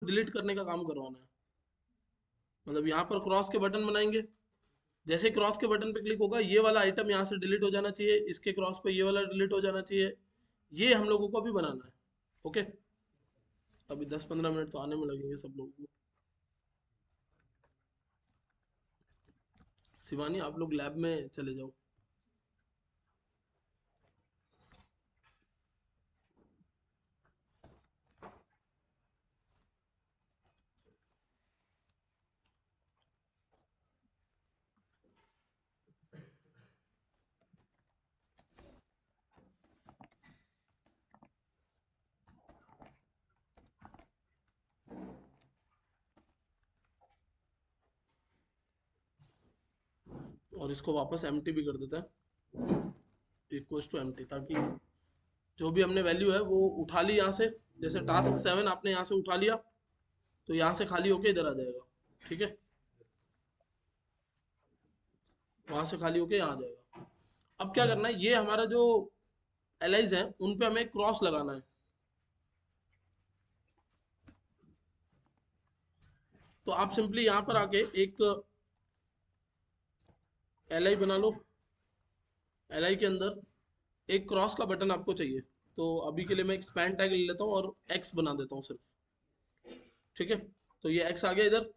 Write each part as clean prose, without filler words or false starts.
Delete करने का काम करवाना है। मतलब यहाँ पर क्रॉस के बटन बनाएंगे, जैसे क्रॉस के बटन पे क्लिक होगा ये वाला आइटम यहाँ से डिलीट हो जाना चाहिए, इसके क्रॉस पे ये वाला डिलीट हो जाना चाहिए। ये हम लोगों को अभी बनाना है। ओके, अभी 10-15 मिनट तो आने में लगेंगे सब लोगों को। शिवानी आप लोग लैब में चले जाओ। और इसको वापस एम्प्टी भी कर देते हैं, इक्वल्स टू एम्प्टी, ताकि जो भी हमने वैल्यू है वो उठा ली यहाँ से। जैसे टास्क 7 आपने यहाँ से उठा लिया, तो यहाँ से खाली होके इधर आ जाएगा। ठीक है, वहां से खाली होके यहाँ आ जाएगा। अब क्या करना है, ये हमारा जो एलाइज है उन पे हमें क्रॉस लगाना है। तो आप सिंपली यहाँ पर आके एक एल आई बना लो। एल आई के अंदर एक क्रॉस का बटन आपको चाहिए। तो अभी के लिए मैं एक स्पैन टैग ले लेता हूँ और एक्स बना देता हूँ सिर्फ। ठीक है, तो ये एक्स आ गया इधर।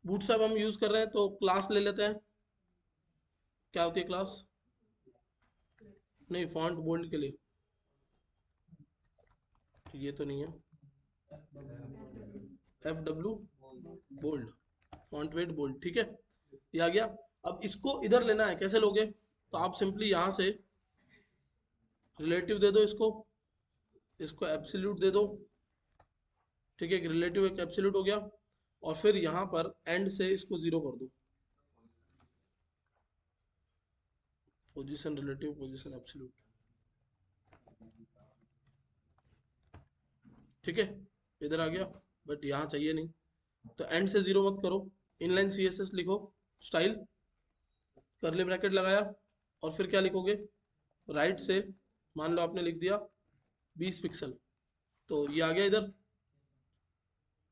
बूटस्ट्रैप हम यूज कर रहे हैं तो क्लास ले लेते हैं। क्या होती है क्लास? नहीं, फॉन्ट बोल्ड के लिए ये तो नहीं है। F W bold, font weight bold. ठीक है, ये आ गया। अब इसको इधर लेना है, कैसे लोगे? तो आप सिंपली यहाँ से रिलेटिव दे दो इसको, इसको एब्सोल्यूट दे दो। ठीक है, एक रिलेटिव एक एब्सोल्यूट हो गया। और फिर यहाँ पर एंड से इसको जीरो कर दो। Position relative, position absolute. ठीक है, इधर आ गया, बट यहाँ चाहिए नहीं। तो एंड से जीरो मत करो। इनलाइन सी एस एस लिखो, स्टाइल, करली ब्रैकेट लगाया, और फिर क्या लिखोगे? राइट से मान लो आपने लिख दिया 20 पिक्सल, तो ये आ गया इधर।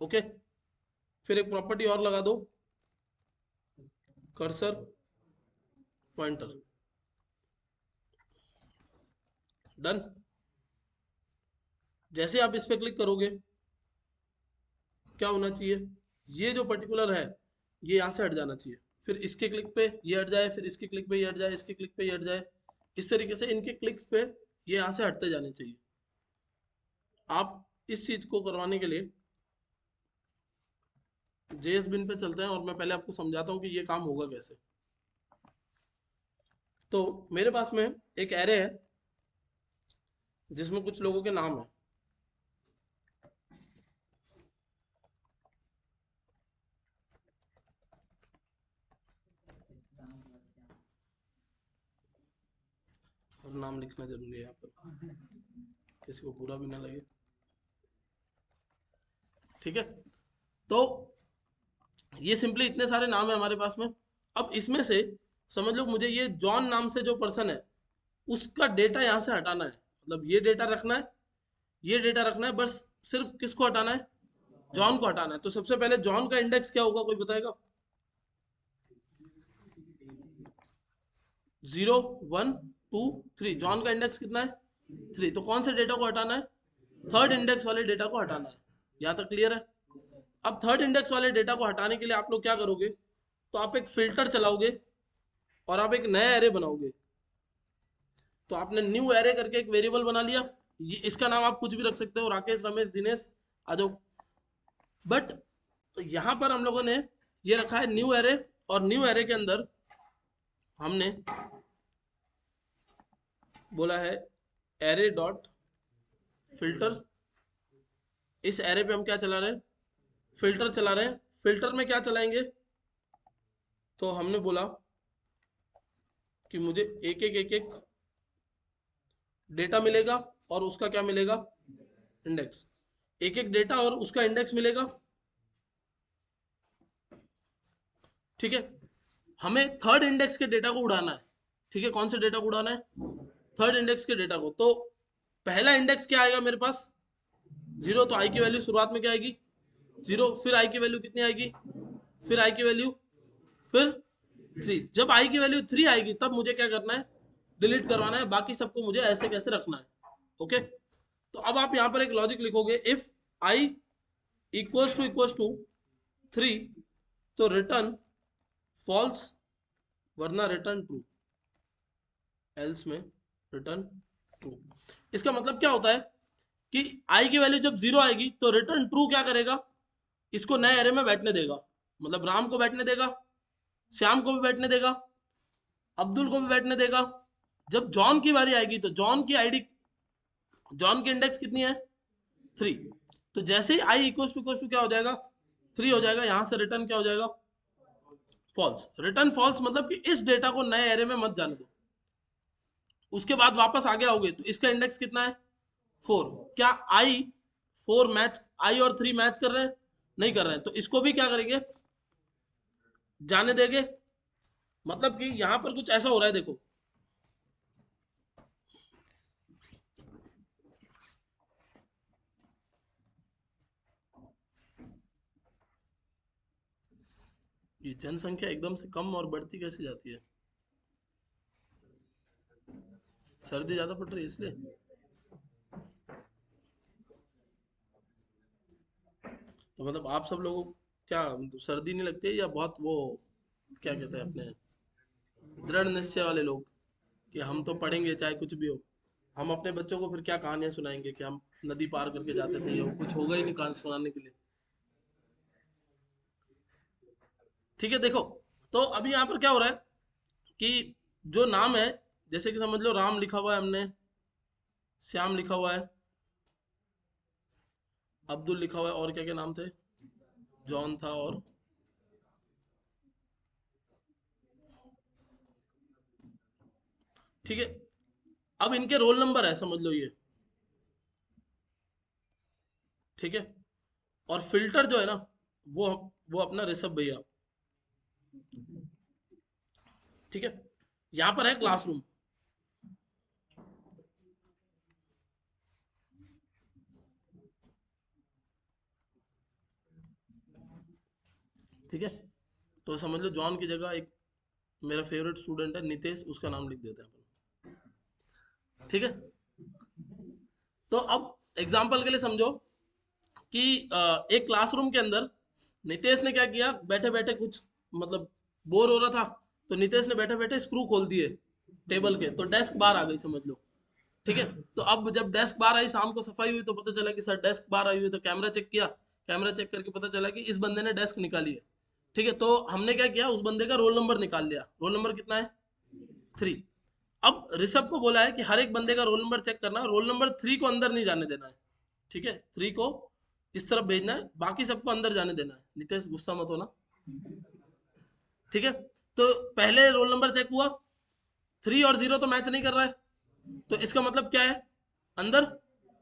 ओके, फिर एक प्रॉपर्टी और लगा दो, कर्सर पॉइंटर। डन। जैसे आप इस पे क्लिक करोगे, क्या होना चाहिए? ये जो पर्टिकुलर है ये यहाँ से हट जाना चाहिए। फिर इसके क्लिक पे ये हट जाए, फिर इसके क्लिक पे ये हट जाए, इसके क्लिक पे ये हट जाए। इस तरीके से इनके क्लिक्स पे ये यहाँ से हटते जाने चाहिए। आप इस चीज को करवाने के लिए जेएस बिन पे चलते हैं, और मैं पहले आपको समझाता हूँ कि ये काम होगा कैसे। तो मेरे पास में एक एरे है जिसमें कुछ लोगों के नाम है। और नाम लिखना जरूरी है यहाँ पर, किसी को बुरा भी ना लगे। ठीक है, तो ये सिंपली इतने सारे नाम है हमारे पास में। अब इसमें से समझ लो मुझे ये जॉन नाम से जो पर्सन है उसका डेटा यहाँ से हटाना है। मतलब ये डेटा रखना है, ये डेटा रखना है, बस सिर्फ किसको हटाना है? जॉन को हटाना है। तो सबसे पहले जॉन का इंडेक्स क्या होगा, कोई बताएगा? 0 1 2 3। जॉन का इंडेक्स कितना है? 3। तो कौन से डेटा को हटाना है? थर्ड इंडेक्स वाले डेटा को हटाना है। यहाँ तक क्लियर है? अब थर्ड इंडेक्स वाले डेटा को हटाने के लिए आप लोग क्या करोगे? तो आप एक फिल्टर चलाओगे और आप एक नया एरे बनाओगे। तो आपने न्यू एरे करके एक वेरिएबल बना लिया। ये इसका नाम आप कुछ भी रख सकते हो, राकेश, रमेश, दिनेश, आ जाओ। बट यहाँ पर हम लोगों ने ये रखा है न्यू एरे, और न्यू एरे के अंदर हमने बोला है एरे डॉट फिल्टर। इस एरे पे हम क्या चला रहे हैं? फिल्टर चला रहे हैं। फिल्टर में क्या चलाएंगे? तो हमने बोला कि मुझे एक डेटा मिलेगा और उसका क्या मिलेगा? इंडेक्स। एक डेटा और उसका इंडेक्स मिलेगा। ठीक है, हमें थर्ड इंडेक्स के डेटा को उड़ाना है। ठीक है, कौन से डेटा को उड़ाना है? थर्ड इंडेक्स के डेटा को। तो पहला इंडेक्स क्या आएगा मेरे पास? जीरो, तो आई की वैल्यू शुरुआत में क्या आएगी? जीरो। फिर आई की वैल्यू कितनी आएगी? फिर आई की वैल्यू, फिर थ्री। जब आई की वैल्यू थ्री आएगी तब मुझे क्या करना है? डिलीट करवाना है, बाकी सबको मुझे ऐसे कैसे रखना है। ओके, तो अब आप यहाँ पर एक लॉजिक लिखोगे, if i equals to three, तो रिटर्न फॉल्स, वरना रिटर्न ट्रू, एल्स में रिटर्न ट्रू। इसका मतलब क्या होता है कि आई की वैल्यू जब जीरो आएगी तो रिटर्न ट्रू क्या करेगा? इसको नए एरे में बैठने देगा, मतलब राम को बैठने देगा, श्याम को भी बैठने देगा, अब्दुल को भी बैठने देगा। जब जॉन की बारी आएगी तो जॉन की आईडी, जॉन की इंडेक्स कितनी है? थ्री। तो जैसे ही आई इक्वल टू क्या हो जाएगा? थ्री हो जाएगा। यहां से रिटर्न क्या हो जाएगा? फॉल्स। रिटर्न फॉल्स मतलब कि इस डेटा को नए एरे में मत जाने दो। उसके बाद वापस आगे आओगे तो इसका इंडेक्स कितना है? फोर। क्या आई फोर मैच, आई और थ्री मैच कर रहे हैं? नहीं कर रहे हैं, तो इसको भी क्या करेंगे? जाने देंगे। मतलब कि यहां पर कुछ ऐसा हो रहा है, देखो, ये जनसंख्या एकदम से कम और बढ़ती कैसे जाती है? सर्दी ज्यादा पड़ रही है इसलिए? तो मतलब आप सब लोगों को क्या मतलब सर्दी नहीं लगती है, या बहुत वो क्या कहते हैं अपने दृढ़ निश्चय वाले लोग कि हम तो पढ़ेंगे चाहे कुछ भी हो? हम अपने बच्चों को फिर क्या कहानियां सुनाएंगे कि हम नदी पार करके जाते थे, या कुछ होगा ही नहीं कहानी सुनाने के लिए। ठीक है, देखो, तो अभी यहाँ पर क्या हो रहा है कि जो नाम है, जैसे कि समझ लो राम लिखा हुआ है हमने, श्याम लिखा हुआ है, अब्दुल लिखा हुआ है, और क्या क्या नाम थे? जॉन था, और ठीक है। अब इनके रोल नंबर है, समझ लो ये। ठीक है, और फिल्टर जो है ना, वो वो अपना ऋषभ भैया। ठीक है, यहाँ पर है क्लासरूम। ठीक है, तो समझ लो जॉन की जगह एक मेरा फेवरेट स्टूडेंट है नितेश, उसका नाम लिख देते हैं अपन। ठीक है, तो अब एग्जाम्पल के लिए समझो कि एक क्लासरूम के अंदर नितेश ने क्या किया, बैठे बैठे कुछ मतलब बोर हो रहा था, तो नितेश ने बैठे बैठे स्क्रू खोल दिए टेबल के, तो डेस्क बाहर आ गई, समझ लो। ठीक है, तो अब जब डेस्क बाहर आई, शाम को सफाई हुई, तो पता चला कि सर डेस्क बाहर आई हुई है, तो कैमरा चेक किया, कैमरा चेक करके पता चला कि इस बंदे ने डेस्क निकाली है। ठीक है, तो हमने क्या किया, उस बंदे का रोल नंबर निकाल लिया। रोल नंबर कितना है? थ्री। अब ऋषभ को बोला है कि हर एक बंदे का रोल नंबर चेक करना, रोल नंबर थ्री को अंदर नहीं जाने देना है। ठीक है, थ्री को इस तरफ भेजना है, बाकी सबको अंदर जाने देना है। नितेश गुस्सा मत होना। ठीक है, तो पहले रोल नंबर चेक हुआ, थ्री और जीरो तो मैच नहीं कर रहा है, तो इसका मतलब क्या है? अंदर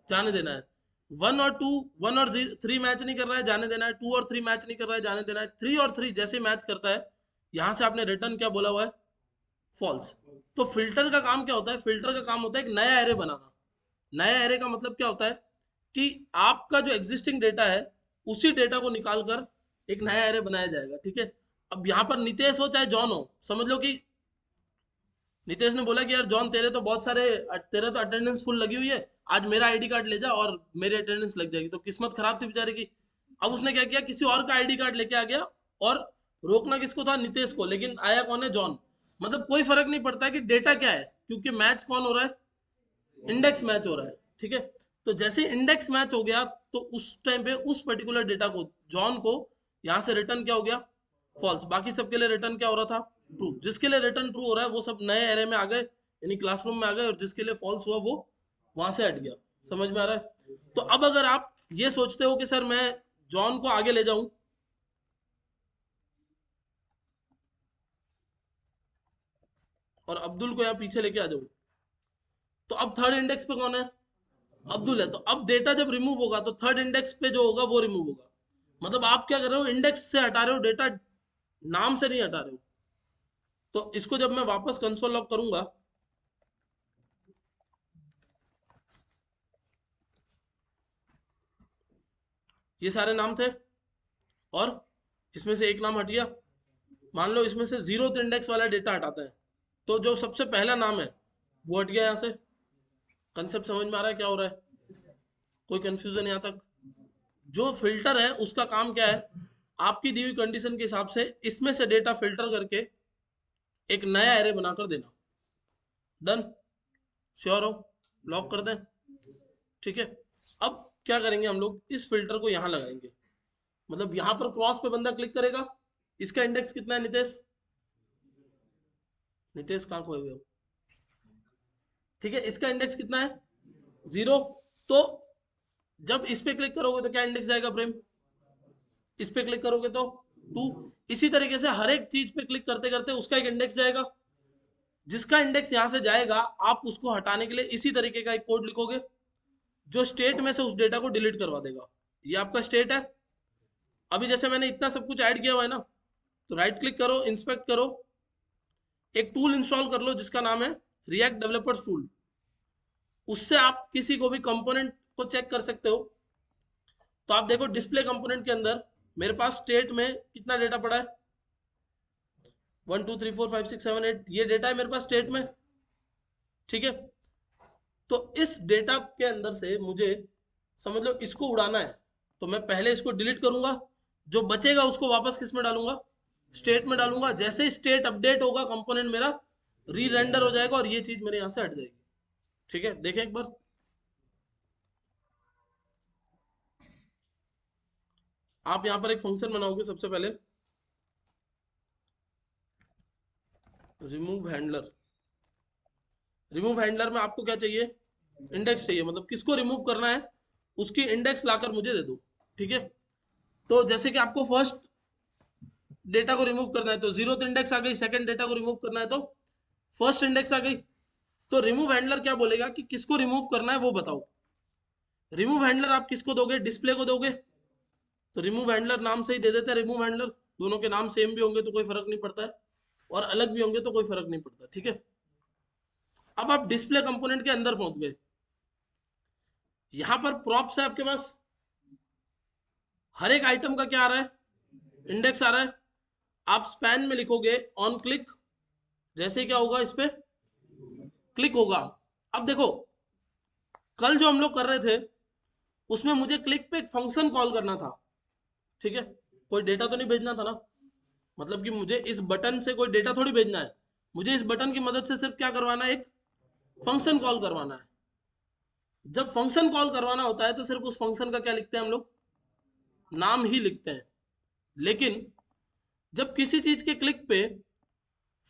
जाने देना है। वन और टू, वन और थ्री मैच नहीं कर रहा है, जाने देना है। टू और थ्री मैच नहीं कर रहा है, जाने देना है। थ्री और थ्री जैसे मैच करता है, यहां से आपने रिटर्न क्या बोला हुआ है? फॉल्स। तो फिल्टर का काम क्या होता है? फिल्टर का काम होता है एक नया एरे बनाना। नया एरे का मतलब क्या होता है कि आपका जो एग्जिस्टिंग डेटा है, उसी डेटा को निकाल कर एक नया एरे बनाया जाएगा। ठीक है, अब यहाँ पर नितेश हो चाहे जॉन हो, समझ लो कि नितेश ने बोला कि यार जॉन, तेरे तो बहुत सारे, तेरे तो अटेंडेंस फुल लगी हुई है, आज मेरा आईडी कार्ड ले जा और मेरी अटेंडेंस लग जाएगी। तो किस्मत खराब थी बेचारे की। अब उसने क्या किया, किसी और का आईडी कार्ड लेके आ गया, और रोकना किसको था? नितेश को, लेकिन आया कौन है? जॉन। मतलब कोई फर्क नहीं पड़ता है कि डेटा क्या है, क्योंकि मैच कौन हो रहा है? इंडेक्स मैच हो रहा है। ठीक है, तो जैसे इंडेक्स मैच हो गया, तो उस टाइम पे उस पर्टिकुलर डेटा को, जॉन को, यहां से रिटर्न क्या हो गया? फॉल्स। बाकी सबके लिए रिटर्न क्या हो रहा था? ट्रू। जिसके लिए रिटर्न ट्रू हो रहा है वो सब नए एरे में आ गए, यानी क्लासरूम में आ गए, और जिसके लिए फॉल्स हुआ वो वहां से हट गया। समझ में आ रहा है? तो अब अगर आप ये सोचते हो कि सर मैं जॉन को आगे ले जाऊं और अब्दुल को यहाँ पीछे लेके आ जाऊं, तो अब थर्ड इंडेक्स पे कौन है? अब्दुल है। तो अब डेटा जब रिमूव होगा तो थर्ड इंडेक्स पे जो होगा वो रिमूव होगा। मतलब आप क्या कर रहे हो? इंडेक्स से हटा रहे हो डेटा, नाम से नहीं हटा रहे हो। तो इसको जब मैं वापस कंसोल लॉग करूंगा, ये सारे नाम थे और इसमें से एक नाम हट गया। मान लो इसमें से 0th इंडेक्स वाला डेटा हटाते हैं, तो जो सबसे पहला नाम है वो हट गया यहाँ से। कंसेप्ट समझ में आ रहा है क्या हो रहा है? कोई कंफ्यूजन यहाँ तक? जो फिल्टर है उसका काम क्या है, आपकी दी हुई कंडीशन के हिसाब से इसमें से डेटा फिल्टर करके एक नया एरे बनाकर देना। डन? श्योर हो? लॉक कर दें? ठीक है। अब क्या करेंगे हम लोग, इस फिल्टर को यहां लगाएंगे, मतलब यहां पर क्रॉस पे बंदा क्लिक करेगा। इसका इंडेक्स कितना है नितेश? नितेश कहां खोए हुए हो? ठीक है, इसका इंडेक्स कितना है? 0। तो जब इस पे क्लिक करोगे तो क्या इंडेक्स जाएगा प्रेम? इस पे क्लिक करोगे तो 2। इसी तरीके से हर एक चीज पे क्लिक करते करते उसका एक इंडेक्स जाएगा। जिसका इंडेक्स यहां से जाएगा आप उसको हटाने के लिए इसी तरीके का एक कोड लिखोगे जो स्टेट में से उस डेटा को डिलीट करवा देगा। ये आपका स्टेट है। अभी जैसे मैंने इतना सब कुछ ऐड किया हुआ है ना, तो राइट क्लिक करो, इंस्पेक्ट करो, एक टूल इंस्टॉल कर लो जिसका नाम है रिएक्ट डेवलपर्स टूल। उससे आप किसी को भी कंपोनेंट को चेक कर सकते हो। तो आप देखो डिस्प्ले कंपोनेंट के अंदर मेरे पास स्टेट में कितना डेटा पड़ा है? 1 2 3 4 5 6 7 8, ये डेटा है मेरे पास स्टेट में। ठीक है, तो इस डेटा के अंदर से मुझे समझ लो इसको उड़ाना है, तो मैं पहले इसको डिलीट करूंगा, जो बचेगा उसको वापस किस में डालूंगा? स्टेट में डालूंगा। जैसे स्टेट अपडेट होगा कंपोनेंट मेरा री रेंडर हो जाएगा और ये चीज मेरे यहां से हट जाएगी। ठीक है, देखें एक बार। आप यहां पर एक फंक्शन बनाओगे सबसे पहले, रिमूव हैंडलर। रिमूव हैंडलर में आपको क्या चाहिए? इंडेक्स चाहिए, मतलब किसको रिमूव करना है उसकी इंडेक्स लाकर मुझे दे दो। ठीक है, तो जैसे कि आपको फर्स्ट डेटा को रिमूव करना है तो 0th इंडेक्स आ गई, सेकंड डेटा को रिमूव करना है तो फर्स्ट इंडेक्स आ गई। तो रिमूव हैंडलर क्या बोलेगा कि किसको रिमूव करना है वो बताओ। रिमूव हैंडलर आप किसको दोगे? डिस्प्ले को दोगे। तो रिमूव हैंडलर नाम से ही दे देते हैं रिमूव हैंडलर। दोनों के नाम सेम भी होंगे तो कोई फर्क नहीं पड़ता है, और अलग भी होंगे तो कोई फर्क नहीं पड़ता। ठीक है, अब आप डिस्प्ले कंपोनेंट के अंदर पहुंच गए। यहां पर प्रॉप्स है आपके पास, हर एक आइटम का क्या आ रहा है? इंडेक्स आ रहा है। आप स्पैन में लिखोगे ऑन क्लिक, जैसे ही क्या होगा इस पे क्लिक होगा। अब देखो कल जो हम लोग कर रहे थे उसमें मुझे क्लिक पे एक फंक्शन कॉल करना था। ठीक है, कोई डेटा तो नहीं भेजना था ना, मतलब कि मुझे इस बटन से कोई डेटा थोड़ी भेजना है, मुझे इस बटन की मदद से सिर्फ क्या करवाना है? एक फंक्शन कॉल करवाना है। जब फंक्शन कॉल करवाना होता है तो सिर्फ उस फंक्शन का क्या लिखते हैं हम लोग? नाम ही लिखते हैं। लेकिन जब किसी चीज के क्लिक पे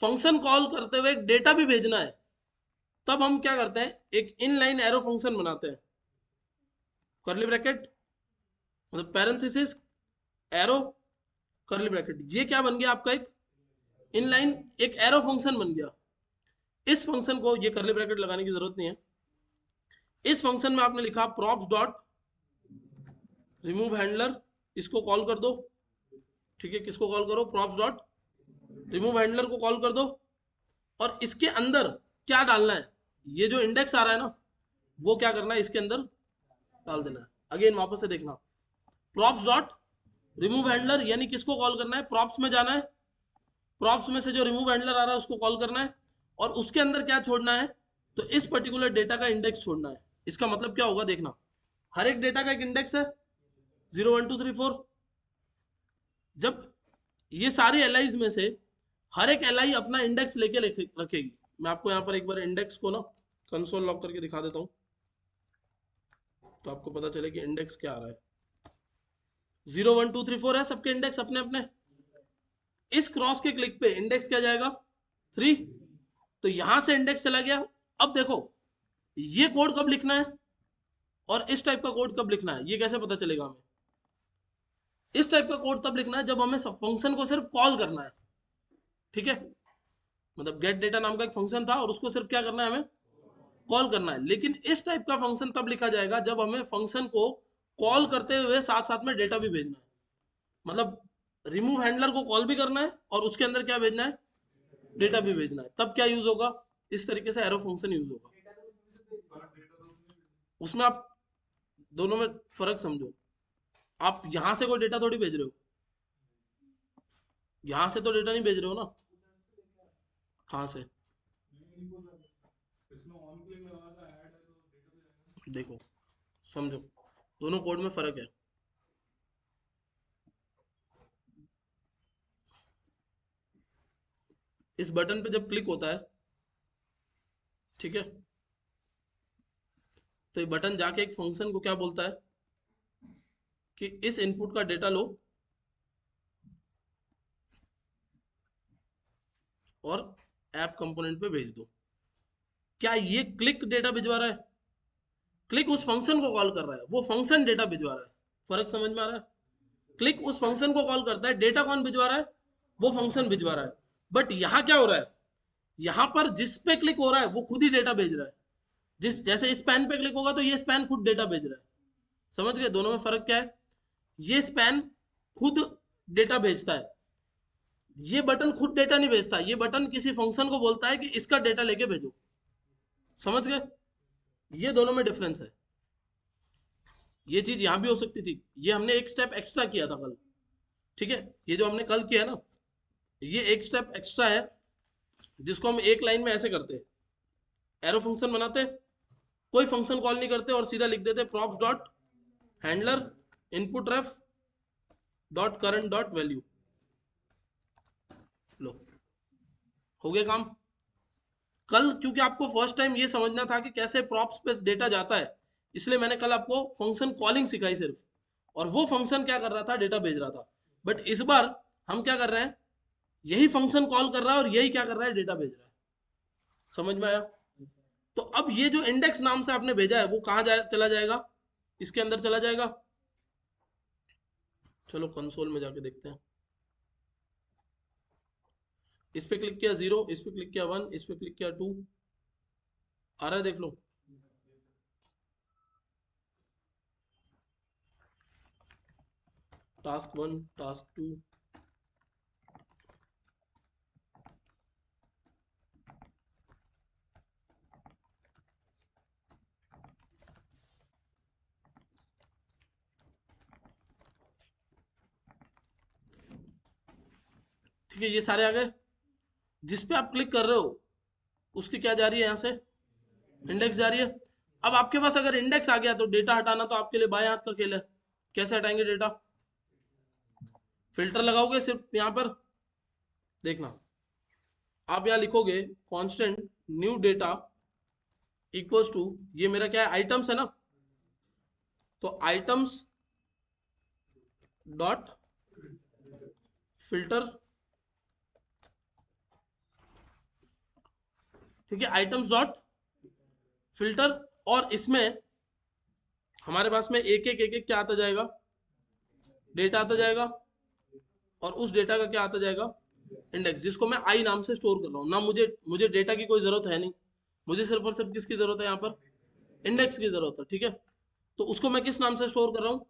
फंक्शन कॉल करते हुए एक डेटा भी भेजना है, तब हम क्या करते हैं? एक इनलाइन एरो फंक्शन बनाते हैं। कर्ली ब्रैकेट, मतलब पैरेंथेसिस, एरो, कर्ली ब्रैकेट, ये क्या बन गया आपका? एक इनलाइन एक एरो फंक्शन बन गया। इस फंक्शन को, ये कर्ली ब्रैकेट लगाने की जरूरत नहीं है, इस फंक्शन में आपने लिखा प्रॉप्स डॉट रिमूव हैंडलर, इसको कॉल कर दो। ठीक है, किसको कॉल करो? प्रॉप्स डॉट रिमूव हैंडलर को कॉल कर दो। और इसके अंदर क्या डालना है? ये जो इंडेक्स आ रहा है ना, वो क्या करना है? इसके अंदर डाल देना है। अगेन वापस से देखना, प्रॉप्स डॉट रिमूव हैंडलर, यानी किसको कॉल करना है? प्रॉप्स में जाना है, प्रॉप्स में से जो रिमूव हैंडलर आ रहा है उसको कॉल करना है, और उसके अंदर क्या छोड़ना है? तो इस पर्टिकुलर डेटा का इंडेक्स छोड़ना है। इसका मतलब क्या होगा देखना, हर एक डेटा का एक इंडेक्स है 0 1 2 3 4। जब ये सारी एलाइज में से हर एक एलआई अपना इंडेक्स लेके रखेगी। मैं आपको यहाँ पर एक बार इंडेक्स को ना कंसोल लॉक करके दिखा देता हूँ, तो आपको पता चले कि इंडेक्स क्या आ रहा है। 0 1 2 3 4 है, सबके इंडेक्स अपने अपने। इस क्रॉस के क्लिक पे इंडेक्स क्या जाएगा? 3। तो यहां से इंडेक्स चला गया। अब देखो ये कोड कब लिखना है और इस टाइप का कोड कब लिखना है, ये कैसे पता चलेगा हमें? इस टाइप का कोड तब लिखना है जब हमें फंक्शन को सिर्फ कॉल करना है। ठीक है, मतलब गेट डेटा नाम का एक फंक्शन था और उसको सिर्फ क्या करना है? हमें कॉल करना है। लेकिन इस टाइप का फंक्शन तब लिखा जाएगा जब हमें फंक्शन को कॉल करते हुए साथ साथ में डेटा भी भेजना है। मतलब रिमूव हैंडलर को कॉल भी करना है और उसके अंदर क्या भेजना है? डेटा भी भेजना है। तब क्या यूज होगा? इस तरीके से एरो फंक्शन यूज होगा। उसमें आप दोनों में फर्क समझो। आप यहां से कोई डेटा थोड़ी भेज रहे हो, यहां से तो डेटा नहीं भेज रहे हो ना, कहाँ से? देखो, समझो, दोनों कोड में फर्क है। इस बटन पे जब क्लिक होता है, ठीक है, तो ये बटन जाके एक फंक्शन को क्या बोलता है कि इस इनपुट का डेटा लो और ऐप कंपोनेंट पे भेज दो। क्या ये क्लिक डेटा भिजवा रहा है? क्लिक उस फंक्शन को कॉल कर रहा है, वो फंक्शन डेटा भिजवा रहा है। फर्क समझ में आ रहा है? क्लिक उस फंक्शन को कॉल करता है, डेटा कौन भिजवा रहा है? वो फंक्शन भिजवा रहा है। बट यहाँ क्या हो रहा है, यहाँ पर जिस पे क्लिक हो रहा है वो खुद ही डेटा भेज रहा है। जिस जैसे इस पैन पे क्लिक होगा तो ये स्पैन खुद डेटा भेज रहा है। समझ गए दोनों में फर्क क्या है? ये स्पैन खुद डेटा भेजता है, ये बटन खुद डेटा नहीं भेजता, ये बटन किसी फंक्शन को बोलता है कि इसका डेटा लेके भेजो। समझ गए? ये दोनों में डिफरेंस है। ये चीज यहां भी हो सकती थी, ये हमने एक स्टेप एक्स्ट्रा किया था कल। ठीक है, ये जो हमने कल किया ना, ये एक स्टेप एक्स्ट्रा है, जिसको हम एक लाइन में ऐसे करते, एरो फंक्शन बनाते, कोई फंक्शन कॉल नहीं करते और सीधा लिख देते प्रॉप्स डॉट हैंडलर इनपुट रेफ डॉट करंट डॉट वैल्यू। लो, हो गया काम। कल क्योंकि आपको फर्स्ट टाइम ये समझना था कि कैसे प्रॉप्स पे डेटा जाता है, इसलिए मैंने कल आपको फंक्शन कॉलिंग सिखाई सिर्फ, और वो फंक्शन क्या कर रहा था, डेटा भेज रहा था। बट इस बार हम क्या कर रहे हैं, यही फंक्शन कॉल कर रहा है और यही क्या कर रहा है, डेटा भेज रहा है। समझ में आया? तो अब ये जो इंडेक्स नाम से आपने भेजा है वो कहाँ चला जाएगा, इसके अंदर चला जाएगा। चलो कंसोल में जाके देखते हैं। इस पे क्लिक किया 0, इस पे क्लिक किया 1, इस पे क्लिक किया 2, आ रहा है, देख लो। टास्क 1, टास्क 2, ठीक है, ये सारे आ गए। जिस पे आप क्लिक कर रहे हो उसकी क्या जा रही है, यहाँ से इंडेक्स जा रही है। अब आपके पास अगर इंडेक्स आ गया तो डेटा हटाना तो आपके लिए बाएं हाथ का खेल है। कैसे हटाएंगे डेटा? फिल्टर लगाओगे सिर्फ यहाँ पर, देखना, आप यहाँ लिखोगे constant new data equals to, ये मेरा क्या है, आइटम्स है ना, तो आइटम्स डॉट फिल्टर। ठीक है, आइटम्स डॉट फिल्टर, और इसमें हमारे पास में एक एक क्या आता जाएगा, डेटा आता जाएगा, और उस डेटा का क्या आता जाएगा, इंडेक्स, जिसको मैं आई नाम से स्टोर कर रहा हूँ ना। मुझे मुझे डेटा की कोई जरूरत है नहीं, मुझे सिर्फ और सिर्फ किसकी जरूरत है, यहाँ पर इंडेक्स की जरूरत है। ठीक है, तो उसको मैं किस नाम से स्टोर कर रहा हूँ,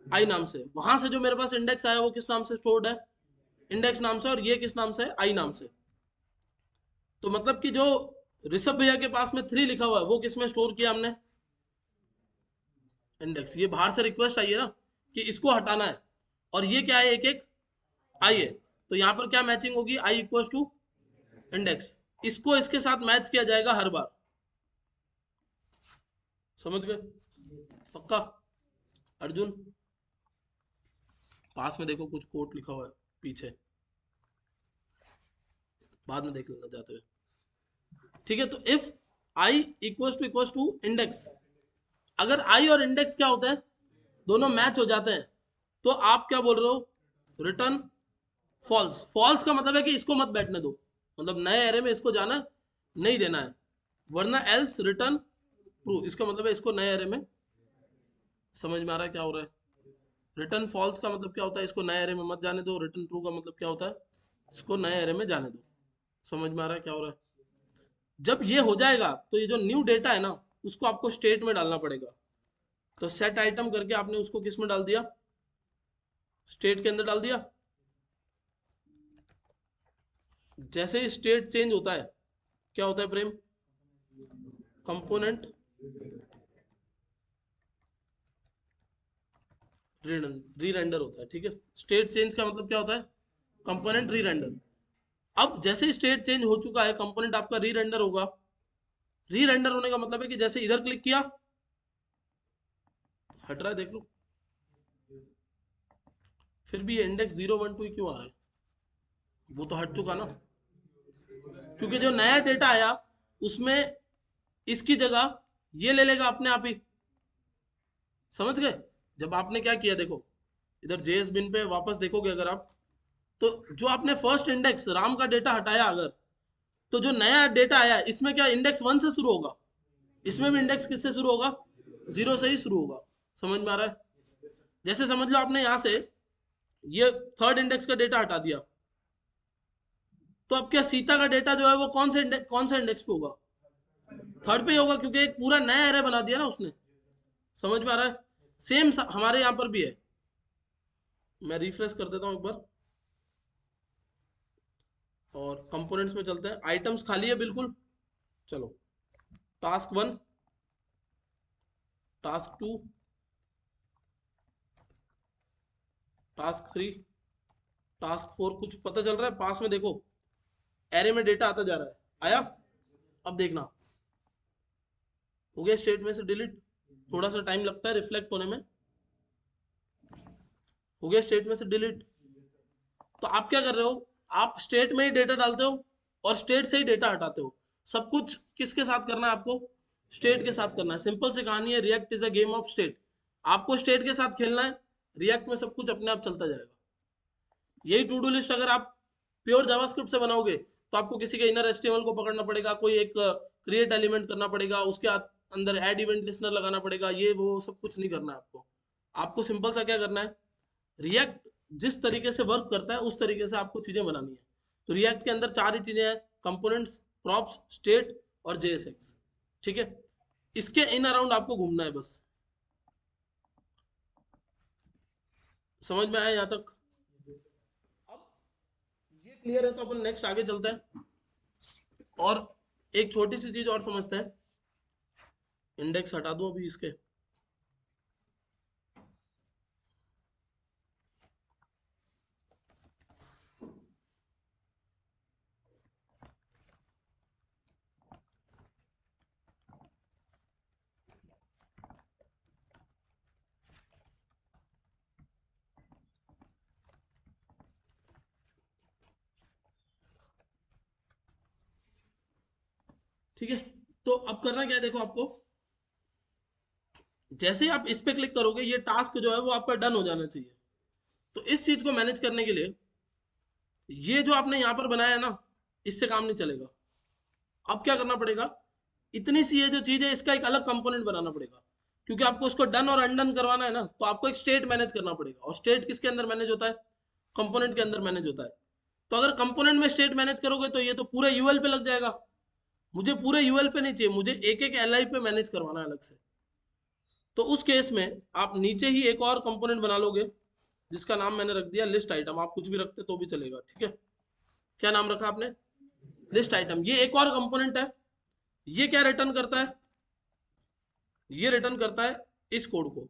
आई नाम से। वहां से जो मेरे पास इंडेक्स आया वो किस नाम से स्टोर्ड है, इंडेक्स नाम से, और ये किस नाम से है, आई नाम से। तो मतलब कि जो ऋषभ भैया के पास में 3 लिखा हुआ है वो किस में स्टोर किया हमने, इंडेक्स। ये बाहर से रिक्वेस्ट आई है ना कि इसको हटाना है, और ये क्या है, एक एक आई है, तो यहाँ पर क्या मैचिंग होगी, आई इक्वल टू इंडेक्स। इसको इसके साथ मैच किया जाएगा हर बार। समझ गए? पक्का? अर्जुन, पास में देखो कुछ कोट लिखा हुआ है पीछे, बाद में देख लेना जाते हुए। ठीक है, तो if i equal to index, अगर आई और इंडेक्स क्या होते हैं, दोनों मैच हो जाते हैं, तो आप क्या बोल रहे हो, रिटर्न फॉल्स। फॉल्स का मतलब है कि इसको मत बैठने दो, मतलब नए एरे में इसको जाना नहीं देना है, वरना एल्स रिटर्न ट्रू, इसका मतलब है इसको नए एरे में। समझ में आ रहा है क्या हो रहा है? रिटर्न फॉल्स का मतलब क्या होता है, इसको नए एरे में मत जाने दो। रिटर्न ट्रू का मतलब क्या होता है, इसको नए एरे में जाने दो। समझ में आ रहा है क्या हो रहा है? जब ये हो जाएगा तो ये जो न्यू डेटा है ना, उसको आपको स्टेट में डालना पड़ेगा। तो सेट आइटम करके आपने उसको किस में डाल दिया, स्टेट के अंदर डाल दिया। जैसे ही स्टेट चेंज होता है, क्या होता है प्रेम, कंपोनेंट री रेंडर होता है, ठीक है। स्टेट चेंज का मतलब क्या होता है, कंपोनेंट री रेंडर। अब जैसे ही स्टेट चेंज हो चुका है, कंपोनेंट आपका री रेंडर होगा। री रेंडर होने का मतलब है कि जैसे इधर क्लिक किया, हट रहा है, देख लो, फिर भी ये इंडेक्स 012 क्यों आ रहा है, वो तो हट चुका ना, क्योंकि जो नया डेटा आया उसमें इसकी जगह ये ले लेगा अपने आप ही। समझ गए? जब आपने क्या किया, देखो इधर जेएस बिन पे वापस देखोगे अगर आप, तो जो आपने फर्स्ट इंडेक्स राम का डेटा हटाया अगर, तो जो नया डेटा आया इसमें क्या इंडेक्स 1 से शुरू होगा, इसमें भी इंडेक्स किससे शुरू होगा, 0 से ही शुरू होगा। समझ में आ रहा है? जैसे समझ लो आपने यहां से ये थर्ड इंडेक्स का डेटा हटा दिया, तो अब क्या सीता का डेटा जो है वो कौन सा इंडेक्स पे होगा, थर्ड पे ही होगा, क्योंकि एक पूरा नया एरे बना दिया ना उसने। समझ में आ रहा है? सेम हमारे यहाँ पर भी है। मैं रिफ्रेश कर देता हूँ एक बार, और कंपोनेंट्स में चलते हैं। आइटम्स खाली है बिल्कुल। चलो, टास्क 1, टास्क 2, टास्क 3, टास्क 4। कुछ पता चल रहा है पास में? देखो एरे में डेटा आता जा रहा है, आया? अब देखना, हो गया स्टेट में से डिलीट। थोड़ा सा टाइम लगता है रिफ्लेक्ट होने में। हो गया स्टेट में से डिलीट। तो आप क्या कर रहे हो, आप स्टेट में ही डेटा डालते हो और स्टेट से ही डेटा हटाते हो। सब कुछ किसके साथ करना है आपको, स्टेट के साथ करना है। सिंपल सी कहानी है, react is a game of state. आपको स्टेट के साथ खेलना है, रिएक्ट में सब कुछ अपने आप चलता जाएगा। यही टू डू लिस्ट अगर आप प्योर जावास्क्रिप्ट से बनाओगे, तो आपको किसी के इनर एचटीएमएल को पकड़ना पड़ेगा, कोई एक क्रिएट एलिमेंट करना पड़ेगा, उसके अंदर ऐड इवेंट लिस्टनर लगाना पड़ेगा, ये वो सब कुछ नहीं करना है आपको। आपको सिंपल सा क्या करना है, रिएक्ट जिस तरीके से वर्क करता है उस तरीके से आपको चीजें बनानी है। तो रिएक्ट के अंदर चार ही चीजें हैं, कंपोनेंट्स, प्रॉप्स, स्टेट और जेएसएक्स। ठीक है, इसके इन अराउंड आपको घूमना है बस। समझ में आया यहाँ तक? अब ये क्लियर है तो अपन नेक्स्ट आगे चलते हैं, और एक छोटी सी चीज और समझते हैं। इंडेक्स हटा दूं अभी इसके। ठीक है, तो अब करना क्या है, देखो आपको जैसे ही आप इस पे क्लिक करोगे, ये टास्क जो है वो आपका डन हो जाना चाहिए। तो इस चीज को मैनेज करने के लिए ये जो आपने यहाँ पर बनाया है ना, इससे काम नहीं चलेगा। अब क्या करना पड़ेगा, इतनी सी ये जो चीज है इसका एक अलग कंपोनेंट बनाना पड़ेगा, क्योंकि आपको उसको डन और अनडन करवाना है ना, तो आपको एक स्टेट मैनेज करना पड़ेगा। और स्टेट किसके अंदर मैनेज होता है, कंपोनेंट के अंदर मैनेज होता है। तो अगर कंपोनेंट में स्टेट मैनेज करोगे तो ये तो पूरे यूएल पे लग जाएगा। मुझे पूरे यूएल पे नहीं चाहिए, मुझे एक एक एलआई पे मैनेज करवाना है अलग से। तो उस केस में आप नीचे ही एक और कंपोनेंट बना लोगे, जिसका नाम मैंने रख दिया लिस्ट आइटम। आप कुछ भी रखते तो भी चलेगा, ठीक है। क्या नाम रखा आपने, लिस्ट आइटम। ये एक और कंपोनेंट है। ये क्या रिटर्न करता है, ये रिटर्न करता है इस कोड को।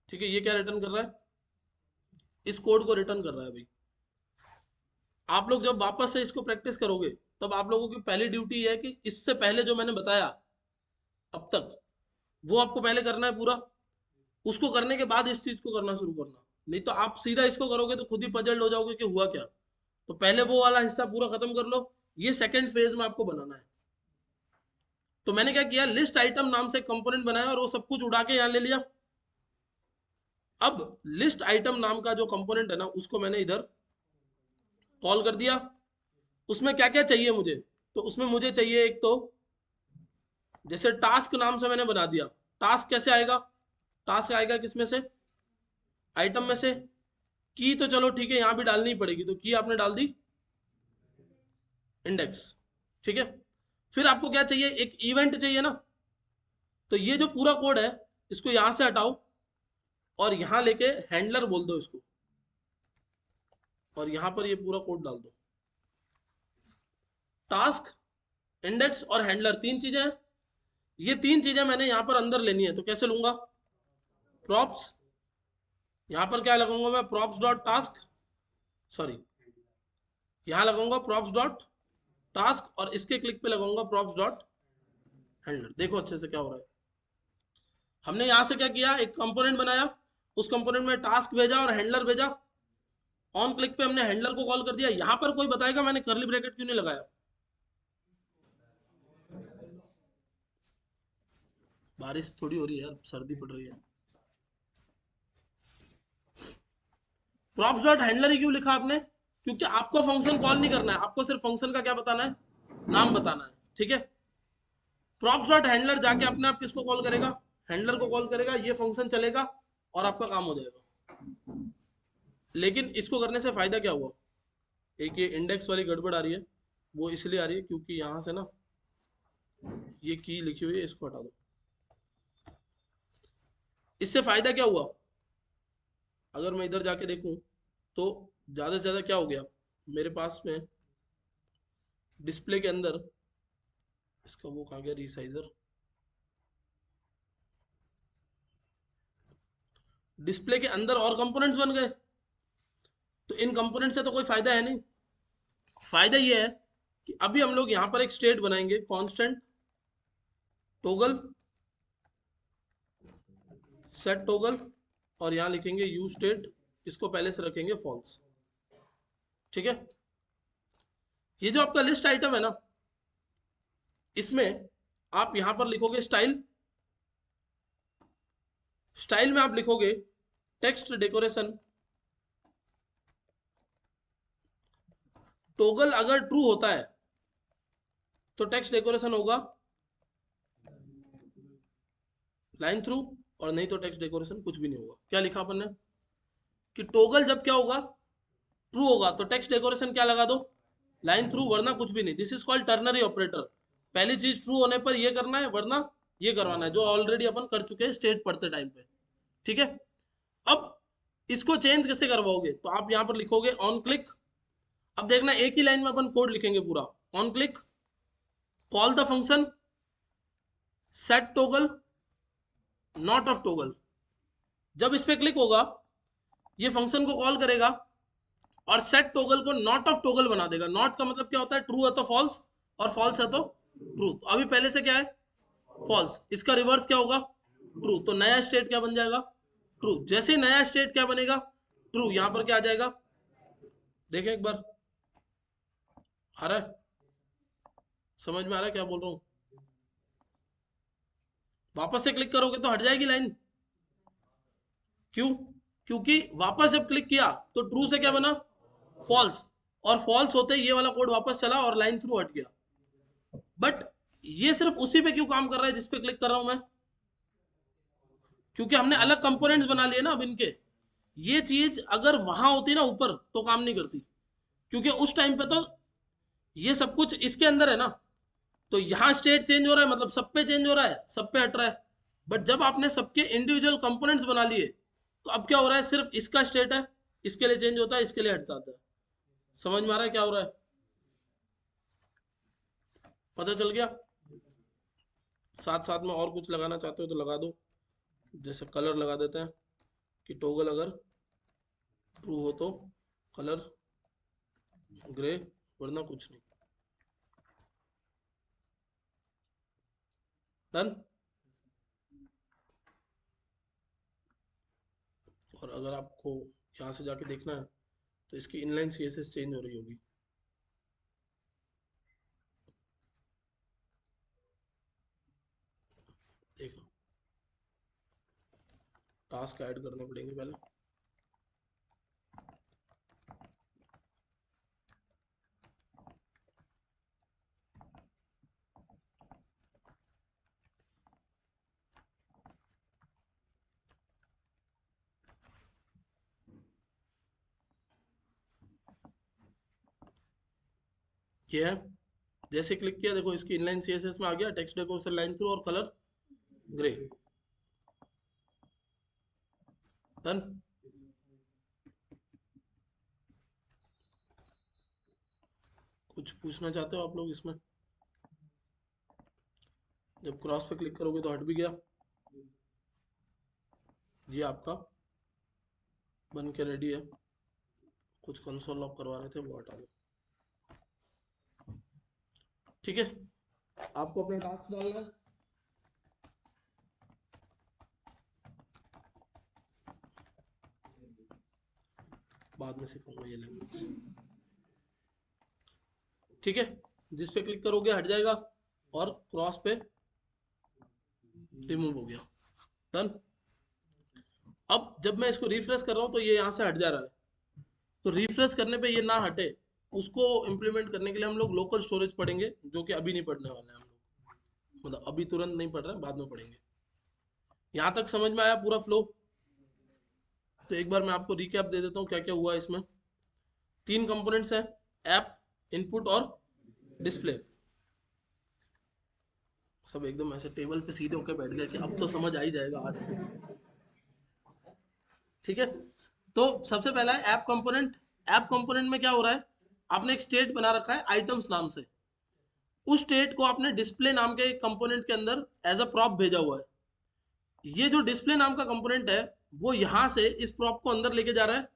ठीक है, ये क्या रिटर्न कर रहा है, इस कोड को रिटर्न कर रहा है भाई। आप लोग जब वापस से इसको प्रैक्टिस करोगे, तब आप लोगों की पहली ड्यूटी है कि इससे पहले जो मैंने बताया अब तक, वो आपको पहले करना है पूरा। उसको करने के बाद इस चीज को करना शुरू करना। नहीं तो आप सीधा इसको करोगे तो खुद ही पजल्ड हो जाओगे कि हुआ क्या। तो पहले वो वाला हिस्सा पूरा खत्म कर लो, ये सेकंड फेज में आपको बनाना है। तो मैंने क्या किया, लिस्ट आइटम नाम से कंपोनेंट बनाया और वो सब कुछ उड़ा के यहाँ ले लिया। अब लिस्ट आइटम नाम का जो कंपोनेंट है ना, उसको मैंने इधर कॉल कर दिया। उसमें क्या क्या चाहिए मुझे, तो उसमें मुझे चाहिए एक तो, जैसे टास्क नाम से मैंने बना दिया। टास्क कैसे आएगा, टास्क आएगा किसमें से, आइटम में से। की तो चलो ठीक है, यहां भी डालनी पड़ेगी, तो की आपने डाल दी, इंडेक्स। ठीक है, फिर आपको क्या चाहिए, एक इवेंट चाहिए ना। तो ये जो पूरा कोड है, इसको यहां से हटाओ और यहां लेके हैंडलर बोल दो इसको, और यहां पर ये पूरा कोड डाल दो। टास्क, इंडेक्स और हैंडलर, तीन चीजें हैं। ये तीन चीजें मैंने यहां पर अंदर लेनी है, तो कैसे लूंगा, प्रॉप्स, यहां पर क्या लगाऊंगा मैं, प्रॉप्स डॉट टास्क, सॉरी यहां लगाऊंगा प्रॉप्स डॉट टास्क और इसके क्लिक पे लगाऊंगा प्रॉप्स डॉट हैंडलर। देखो अच्छे से क्या हो रहा है। हमने यहां से क्या किया, एक कंपोनेंट बनाया, उस कंपोनेंट में टास्क भेजा और हैंडलर भेजा, ऑन क्लिक पे हमने हैंडलर को कॉल कर दिया। यहां पर कोई बताएगा मैंने कर्ली ब्रैकेट क्यों नहीं लगाया? बारिश थोड़ी हो रही है यार, सर्दी पड़ रही है। प्रॉप्स डॉट हैंडलर ही क्यों लिखा आपने? क्योंकि आपको फंक्शन कॉल नहीं करना है, आपको सिर्फ फंक्शन का क्या बताना है, नाम बताना है, ठीक है। प्रॉप्स डॉट हैंडलर जाके अपने आप किसको कॉल करेगा, हैंडलर को कॉल करेगा, ये फंक्शन चलेगा और आपका काम हो जाएगा। लेकिन इसको करने से फायदा क्या हुआ, एक ये इंडेक्स वाली गड़बड़ आ रही है, वो इसलिए आ रही है क्योंकि यहां से ना ये की लिखी हुई है, इसको हटा दो। इससे फायदा क्या हुआ, अगर मैं इधर जाके देखूं तो ज्यादा से ज्यादा क्या हो गया, मेरे पास में डिस्प्ले के अंदर, इसका वो कहाँ गया रीसाइजर, डिस्प्ले के अंदर और कंपोनेंट्स बन गए। तो इन कंपोनेंट से तो कोई फायदा है नहीं। फायदा ये है कि अभी हम लोग यहां पर एक स्टेट बनाएंगे, कांस्टेंट टोगल सेट टोगल, और यहां लिखेंगे यू स्टेट, इसको पहले से रखेंगे फॉल्स, ठीक है। ये जो आपका लिस्ट आइटम है ना, इसमें आप यहां पर लिखोगे स्टाइल, स्टाइल में आप लिखोगे टेक्स्ट डेकोरेशन, टोगल अगर ट्रू होता है तो टेक्स्ट डेकोरेशन होगा लाइन थ्रू, और नहीं तो टेक्स्ट डेकोरेशन कुछ भी नहीं होगा। क्या लिखा अपन ने कि टोगल जब क्या होगा, ट्रू होगा, तो टेक्स्ट डेकोरेशन क्या लगा दो, लाइन थ्रू, वरना कुछ भी नहीं। This is called ternary operator. पहली चीज ट्रू होने पर ये करना है, वरना ये करवाना है, जो ऑलरेडी अपन कर चुके हैं स्टेट पढ़ते टाइम पे, ठीक है। अब इसको चेंज कैसे करवाओगे, तो आप यहां पर लिखोगे ऑन क्लिक। अब देखना एक ही लाइन में अपन कोड लिखेंगे पूरा, on click call the function set toggle not of toggle. जब इस पे क्लिक होगा, ये फंक्शन को कॉल करेगा और सेट टोगल को नॉट ऑफ टोगल बना देगा। नॉट का मतलब क्या होता है, ट्रू है तो फॉल्स, और फॉल्स है तो ट्रू। तो अभी पहले से क्या है, फॉल्स, इसका रिवर्स क्या होगा, ट्रू। तो नया स्टेट क्या बन जाएगा, ट्रू। जैसे नया स्टेट क्या बनेगा, ट्रू। यहां पर क्या आ जाएगा, देखें एक बार, आ रहा है, समझ में आ रहा है क्या बोल रहा हूं? वापस से क्लिक करोगे तो हट जाएगी लाइन, क्यों? क्योंकि वापस जब क्लिक किया तो ट्रू से क्या बना, फॉल्स, और फॉल्स होते ही ये वाला कोड वापस चला और लाइन थ्रू हट गया। बट ये सिर्फ उसी पे क्यों काम कर रहा है जिस पे क्लिक कर रहा हूं मैं, क्योंकि हमने अलग कंपोनेंट्स बना लिए ना अब इनके। ये चीज अगर वहां होती ना ऊपर तो काम नहीं करती, क्योंकि उस टाइम पे तो ये सब कुछ इसके अंदर है ना। तो यहाँ स्टेट चेंज हो रहा है, मतलब सब पे चेंज हो रहा है, सब पे हट रहा है। बट जब आपने सबके इंडिविजुअल कंपोनेंट्स बना लिए, तो अब क्या हो रहा है, सिर्फ इसका स्टेट है, इसके लिए चेंज होता है, इसके लिए हट जाता है। समझ में आ रहा है क्या हो रहा है, पता चल गया? साथ साथ में और कुछ लगाना चाहते हो तो लगा दो, जैसे कलर लगा देते हैं कि टोगल अगर ट्रू हो तो कलर ग्रे, वरना कुछ नहीं। डन। और अगर आपको यहाँ से जाके देखना है तो इसकी इनलाइन सीएसएस चेंज हो रही होगी, देखो, टास्क ऐड करने पड़ेंगे पहले। ये है, जैसे क्लिक किया देखो इसकी इनलाइन सीएसएस में आ गया, टेक्स्ट डेकोरेशन लाइन थ्रू और कलर ग्रे। डन। कुछ पूछना चाहते हो आप लोग इसमें? जब क्रॉस पे क्लिक करोगे तो हट भी गया, ये आपका बन के रेडी है। कुछ कंसोल लॉक करवा रहे थे, वो हटा दो। ठीक है, आपको अपना टास्क डालना है। बाद में सीखूंगा ये लैंग्वेज। ठीक है, जिस पे क्लिक करोगे हट जाएगा और क्रॉस पे रिमूव हो गया। डन। अब जब मैं इसको रिफ्रेश कर रहा हूँ तो ये यहाँ से हट जा रहा है। तो रिफ्रेश करने पे ये ना हटे, उसको इम्प्लीमेंट करने के लिए हम लोग लोकल स्टोरेज पढ़ेंगे, जो कि अभी नहीं पढ़ने वाले हैं हम लोग। मतलब अभी तुरंत नहीं पढ़ रहे हैं, बाद में पढ़ेंगे। यहाँ तक समझ में आया पूरा फ्लो? तो एक बार मैं आपको रिकैप दे देता हूँ क्या क्या हुआ इसमें। 3 कंपोनेंट्स हैं, ऐप, इनपुट और डिस्प्ले। सब एकदम ऐसे टेबल पे सीधे होकर बैठ गए कि अब तो समझ आ ही जाएगा आज तो। ठीक है, तो सबसे पहला है ऐप कंपोनेंट। ऐप कंपोनेंट में क्या हो रहा है, आपने एक स्टेट बना रखा है आइटम्स नाम से। उस स्टेट को आपने डिस्प्ले नाम के एक कंपोनेंट के अंदर एज अ प्रॉप भेजा हुआ है। ये जो डिस्प्ले नाम का कंपोनेंट है, वो यहां से इस प्रॉप को अंदर लेके जा रहा है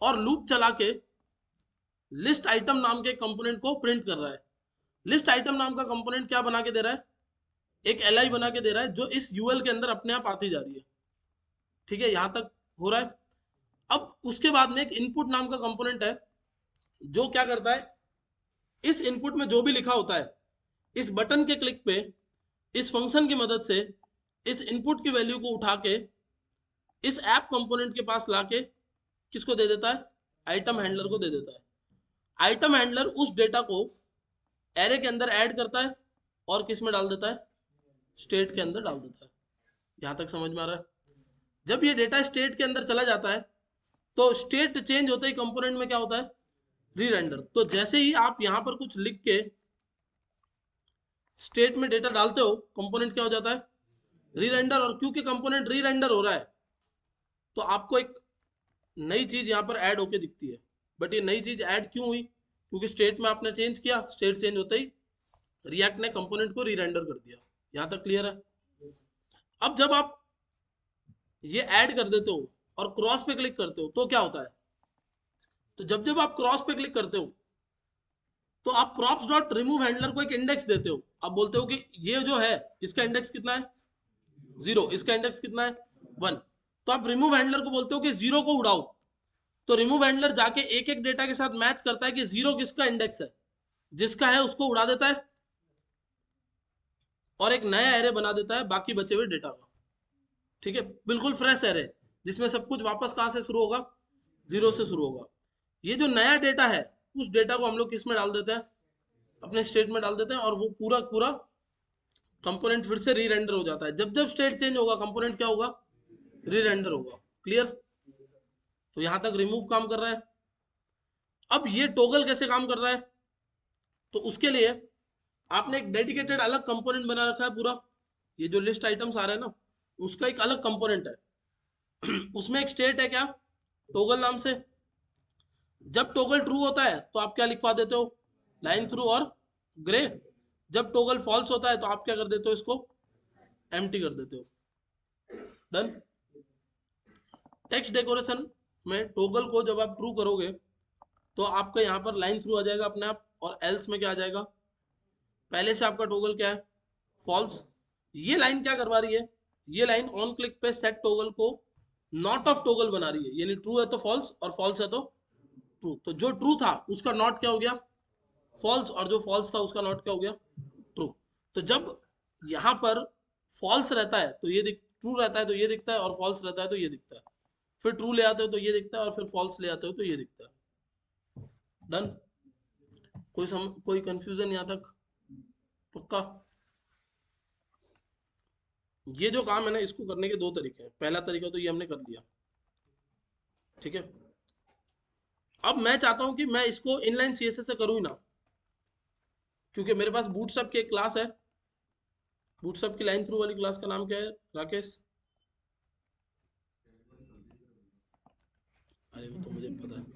और लूप चला के लिस्ट आइटम नाम के कंपोनेंट को प्रिंट कर रहा है। लिस्ट आइटम नाम का कंपोनेंट क्या बना के दे रहा है, एक एल बना के दे रहा है, जो इस यूएल के अंदर अपने आप आती जा रही है। ठीक है, यहां तक हो रहा है। अब उसके बाद में एक इनपुट नाम का कंपोनेंट है, जो क्या करता है, इस इनपुट में जो भी लिखा होता है, इस बटन के क्लिक पे इस फंक्शन की मदद से इस इनपुट की वैल्यू को उठा के इस ऐप कंपोनेंट के पास लाके किसको दे देता है, आइटम हैंडलर को दे देता है। आइटम हैंडलर उस डेटा को एरे के अंदर ऐड करता है और किस में डाल देता है, स्टेट के अंदर डाल देता है। यहां तक समझ में आ रहा है? जब ये डेटा स्टेट के अंदर चला जाता है, तो स्टेट चेंज होते ही कंपोनेंट में क्या होता है, री रेंडर। तो जैसे ही आप यहां पर कुछ लिख के स्टेट में डेटा डालते हो, कंपोनेंट क्या हो जाता है, री रेंडर। और क्योंकि कंपोनेंट री रेंडर हो रहा है, तो आपको एक नई चीज यहाँ पर ऐड होके दिखती है। बट ये नई चीज ऐड क्यों हुई, क्योंकि स्टेट में आपने चेंज किया, स्टेट चेंज होते ही रिएक्ट ने कंपोनेंट को री रेंडर कर दिया। यहाँ तक क्लियर है? अब जब आप ये ऐड कर देते हो और क्रॉस पे क्लिक करते हो, तो क्या होता है, तो जब जब आप क्रॉस पे क्लिक करते हो, तो आप प्रॉप्स डॉट रिमूव हैंडलर को एक इंडेक्स देते हो। आप बोलते हो कि ये जो है, इसका इंडेक्स कितना है, 0, इसका इंडेक्स कितना है, 1। तो आप रिमूव हैंडलर को बोलते हो कि 0 को उड़ाओ। तो रिमूव हैंडलर जाके एक एक डेटा के साथ मैच करता है कि 0 किसका इंडेक्स है, जिसका है उसको उड़ा देता है और एक नया एरे बना देता है बाकी बचे हुए डेटा का। ठीक है, बिल्कुल फ्रेश एरे, जिसमें सब कुछ वापस कहां से शुरू होगा, 0 से शुरू होगा। ये जो नया डेटा है, उस डेटा को हम लोग किस में डाल देते हैं, अपने स्टेट में डाल देते हैं, और वो पूरा पूरा कंपोनेंट फिर से री रेंडर हो जाता है। जब जब स्टेट चेंज होगा, कंपोनेंट क्या होगा, री रेंडर होगा। क्लियर? तो यहां तक रिमूव काम कर रहा है। अब ये टोगल कैसे काम कर रहा है, तो उसके लिए आपने एक डेडिकेटेड अलग कंपोनेंट बना रखा है पूरा। ये जो लिस्ट आइटम्स आ रहे हैं ना, उसका एक अलग कंपोनेंट है। उसमें एक स्टेट है क्या, टोगल नाम से। जब टोगल ट्रू होता है तो आप क्या लिखवा देते हो, लाइन थ्रू और ग्रे। जब टोगल फॉल्स होता है तो आप क्या कर देते हो, इसको एम्प्टी कर देते हो। डन। टेक्स्ट डेकोरेशन में टोगल को जब आप ट्रू करोगे, तो आपका यहाँ पर लाइन थ्रू आ जाएगा अपने आप, और एल्स में क्या आ जाएगा, पहले से आपका टोगल क्या है, फॉल्स। ये लाइन क्या करवा रही है, ये लाइन ऑन क्लिक पे सेट टोगल को नॉट ऑफ टोगल बना रही है। यानी ट्रू है तो फॉल्स, और फॉल्स है तो ट्रू। तो जो ट्रू था उसका नॉट क्या हो गया, फॉल्स, और जो फॉल्स था उसका नॉट क्या हो गया, ट्रू। तो जब यहाँ पर फॉल्स रहता है तो ये दिख, ट्रू रहता है तो ये दिखता है, और फॉल्स रहता है तो ये दिखता है। फिर ट्रू ले आते हो तो ये दिखता है, और फिर फॉल्स ले आते हो तो ये दिखता है। डन। कोई कंफ्यूजन यहाँ तक? पक्का? ये जो काम है ना, इसको करने के 2 तरीके हैं। पहला तरीका तो ये हमने कर लिया। ठीक है, अब मैं चाहता हूं कि मैं इसको इनलाइन सीएसएस से करूं ही ना, क्योंकि मेरे पास बूटस्ट्रैप की एक क्लास है। बूटस्ट्रैप की लाइन थ्रू वाली क्लास का नाम क्या है, राकेश? अरे वो तो मुझे पता है।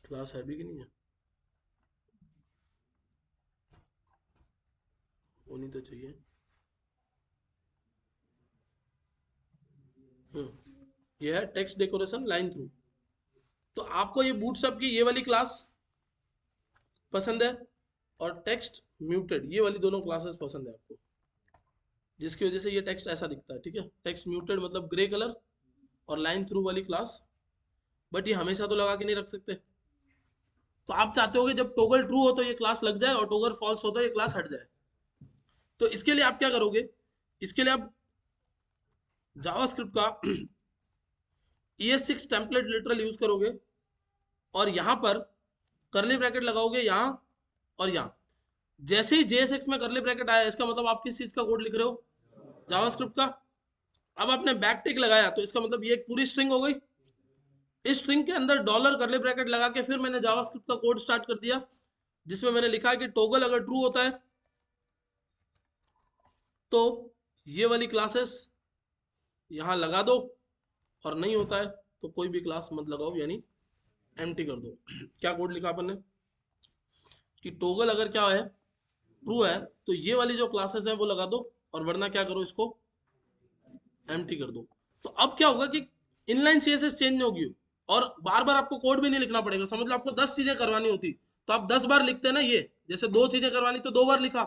क्लास है भी कि नहीं है? होनी तो चाहिए। ये है टेक्स्ट डेकोरेशन लाइन थ्रू। तो आपको ये बूटस्ट्रैप की ये वाली क्लास पसंद है और टेक्स्ट म्यूटेड ये वाली दोनों क्लासेस पसंद है आपको, जिसकी वजह से ये टेक्स्ट ऐसा दिखता है। ठीक है, टेक्स्ट म्यूटेड मतलब ग्रे कलर और लाइन थ्रू वाली क्लास। बट ये हमेशा तो लगा के नहीं रख सकते, तो आप चाहते हो कि जब टोगल ट्रू हो तो ये क्लास लग जाए और टोगल फॉल्स हो तो ये क्लास हट जाए। तो इसके लिए आप क्या करोगे, इसके लिए आप जावास्क्रिप्ट का ES6 टेम्पलेट लिटरल यूज करोगे और यहां पर करली ब्रैकेट लगाओगे यहां और यहां। जैसे ही JSX में करली ब्रैकेट आया इसका मतलब आप किस चीज का कोड लिख रहे हो, जावास्क्रिप्ट का। अब आपने बैक टिक लगाया तो इसका मतलब ये एक पूरी स्ट्रिंग हो गई। इस स्ट्रिंग के अंदर डॉलर करली ब्रैकेट लगा के फिर मैंने जावास्क्रिप्ट का कोड स्टार्ट कर दिया, जिसमें मैंने लिखा है कि टोगल अगर ट्रू होता है तो ये वाली क्लासेस यहां लगा दो, और नहीं होता है तो कोई भी क्लास मत लगाओ, यानी एम्प्टी कर दो। क्या कोड लिखा अपन ने कि टोगल अगर क्या है ट्रू है तो ये वाली जो क्लासेस है वो लगा दो, और वरना क्या करो इसको एम्प्टी कर दो। तो अब क्या होगा कि इनलाइन सीएसएस चेंज होगी और बार बार आपको कोड भी नहीं लिखना पड़ेगा। समझ लो आपको 10 चीजें करवानी होती तो आप 10 बार लिखते ना, ये जैसे 2 चीजें करवानी तो 2 बार लिखा,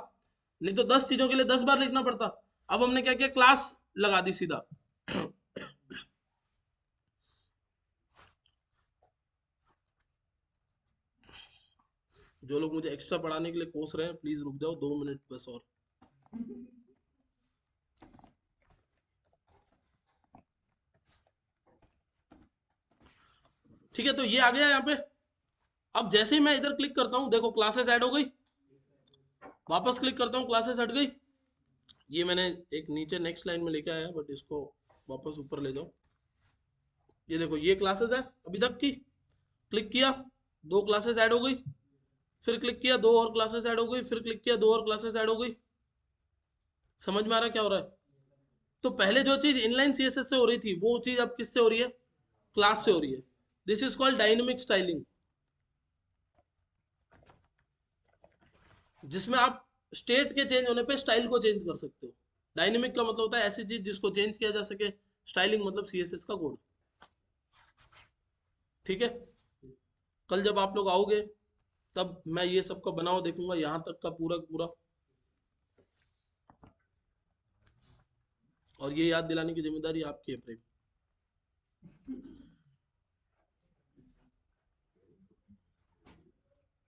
नहीं तो 10 चीजों के लिए 10 बार लिखना पड़ता। अब हमने क्या किया, क्लास लगा दी सीधा। जो लोग मुझे एक्स्ट्रा पढ़ाने के लिए कोस रहे हैं प्लीज रुक जाओ 2 मिनट बस और। ठीक है, तो ये आ गया यहाँ पे। अब जैसे ही मैं इधर क्लिक करता हूँ देखो क्लासेस ऐड हो गई, वापस क्लिक करता हूँ क्लासेस हट गई। ये मैंने एक नीचे नेक्स्ट लाइन में लेके आया बट इसको वापस ऊपर ले जाओ। ये देखो ये क्लासेस है अभी तक की, क्लिक किया 2 क्लासेस ऐड हो गई, फिर क्लिक किया 2 और क्लासेस ऐड हो गई, फिर क्लिक किया 2 और क्लासेस ऐड हो गई। समझ में आ रहा है क्या हो रहा है? तो पहले जो चीज इनलाइन सीएसएस से हो रही थी वो चीज अब किससे हो रही है, क्लास से हो रही है। This is called dynamic styling, जिसमें आप स्टेट के चेंज होने पे स्टाइल को चेंज कर सकते हो। डायनेमिक का मतलब होता है ऐसी चीज जिसको चेंज किया जा सके, स्टाइलिंग मतलब सीएसएस का कोड। ठीक है, कल जब आप लोग आओगे तब मैं ये सब का बनाओ देखूंगा यहां तक का पूरा पूरा, और ये याद दिलाने की जिम्मेदारी आपकी है प्रेम।